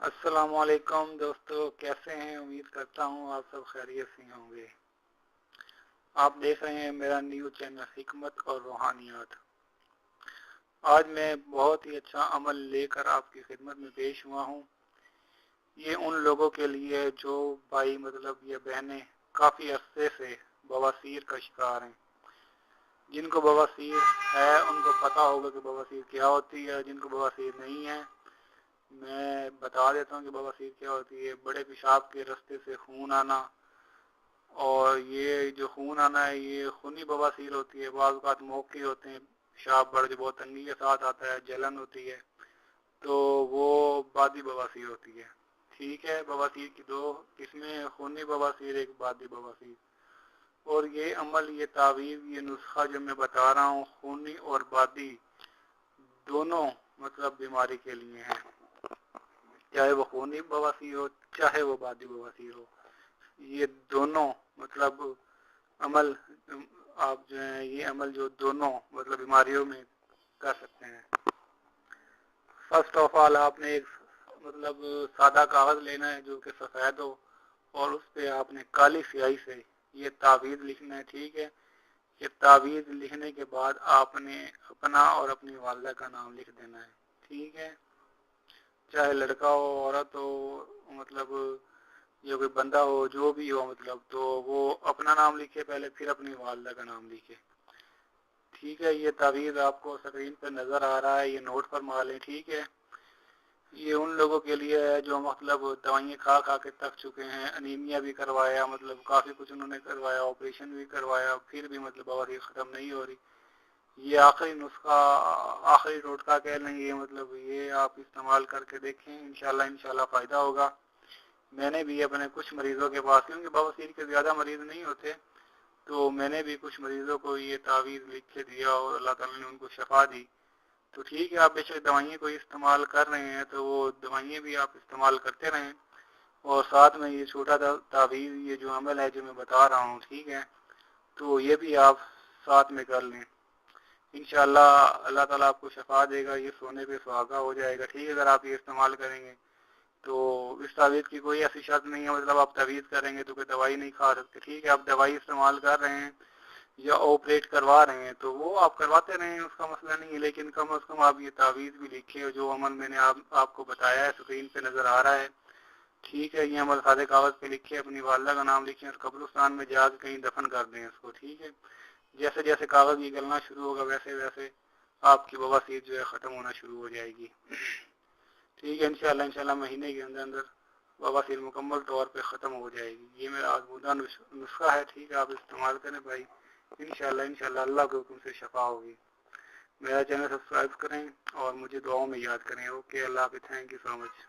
अस्सलाम वालेकुम दोस्तों, कैसे हैं? उम्मीद करता हूँ आप सब खैरियत से होंगे। आप देख रहे हैं मेरा न्यू चैनल हिकमत और रूहानियात। आज मैं बहुत ही अच्छा अमल लेकर आपकी खिदमत में पेश हुआ हूँ। ये उन लोगों के लिए जो भाई ये बहनें काफ़ी अरसे से बवासीर का शिकार हैं। जिनको बवासीर है उनको पता होगा कि बवासीर क्या होती है। जिनको बवासीर नहीं है मैं बता देता हूँ कि बवासीर क्या होती है। बड़े पेशाब के रास्ते से खून आना, और ये जो खून आना है ये खूनी बवासीर होती है। बाज़ औक़ात मौके होते हैं, पेशाब बढ़ जो बहुत तंगी के साथ आता है, जलन होती है, तो वो बादी बवासीर होती है। ठीक है, बवासीर की दो किस्में, खूनी बवासीर एक बादी बवासीर। और ये अमल, ये तावीज़, ये नुस्खा जो मैं बता रहा हूँ खूनी और बादी दोनों बीमारी के लिए है। चाहे वो खूनी बवासीर हो चाहे वो बादी बवासीर हो, ये दोनों अमल आप जो है ये अमल जो दोनों बीमारियों में कर सकते हैं। फर्स्ट ऑफ ऑल आपने एक सादा कागज लेना है जो कि सफ़ेद हो, और उस पर आपने काली स्याही से ये तावीज़ लिखना है। ठीक है, ये तावीज़ लिखने के बाद आपने अपना और अपनी वालिदा का नाम लिख देना है। ठीक है, चाहे लड़का हो औरत हो, या कोई बंदा हो, जो भी हो, तो वो अपना नाम लिखे पहले, फिर अपनी वालिदा का नाम लिखे। ठीक है, ये तावीज़ आपको स्क्रीन पर नज़र आ रहा है, ये नोट फरमा लें। ठीक है, ये उन लोगों के लिए है जो दवाइयाँ खा खा के थक चुके हैं, अनीमिया भी करवाया, काफ़ी कुछ उन्होंने करवाया, ऑपरेशन भी करवाया, फिर भी बवासीर ख़त्म नहीं हो रही। ये आखिरी नुस्खा, आखिरी टोटका कह लें, ये आप इस्तेमाल करके देखें, इंशाल्लाह फ़ायदा होगा। मैंने भी अपने कुछ मरीज़ों के पास, क्योंकि बवासीर के ज़्यादा मरीज़ नहीं होते, तो मैंने भी कुछ मरीज़ों को ये तावीज़ लिख के दिया और अल्लाह ताला ने उनको शफा दी। तो ठीक है, आप बेशक दवाइयाँ कोई इस्तेमाल कर रहे हैं तो वो दवाइयाँ भी आप इस्तेमाल करते रहें, और साथ में ये छोटा तावीज़, ये जो अमल है जो मैं बता रहा हूँ, ठीक है, तो ये भी आप साथ में कर लें। इंशाअल्लाह अल्लाह ताला आपको शफा देगा, ये सोने पे सुहागा हो जाएगा। ठीक है, अगर आप ये इस्तेमाल करेंगे तो इस तावीज़ की कोई ऐसी शर्त नहीं है, आप तावीज़ करेंगे तो कोई दवाई नहीं खा सकते। ठीक है, आप दवाई इस्तेमाल कर रहे हैं या ऑपरेट करवा रहे हैं तो वो आप करवाते रहें, उसका मसला नहीं है, लेकिन कम अज़ कम आप ये तावीज़ भी लिखिए जो अमल मैंने आपको बताया है, स्क्रीन पे नज़र आ रहा है। ठीक है, ये अमल सादे कागज़ पे लिखिए, अपनी वालिदा का नाम लिखिए और कब्रिस्तान में जाकर कहीं दफन कर दें इसको। ठीक है, जैसे जैसे कागज़ ये गलना शुरू होगा वैसे वैसे आपकी बवासीर जो है ख़त्म होना शुरू हो जाएगी। ठीक है, इंशाल्लाह महीने के अंदर अंदर बवासीर मुकम्मल तौर पे ख़त्म हो जाएगी। ये मेरा आज़मूदा नुस्खा है। ठीक है, आप इस्तेमाल करें भाई, इंशाल्लाह अल्लाह के हुक्म से शफा होगी। मेरा चैनल सब्सक्राइब करें और मुझे दुआओं में याद करें। ओके, अल्लाह हाफ़िज़, थैंक यू सो मच।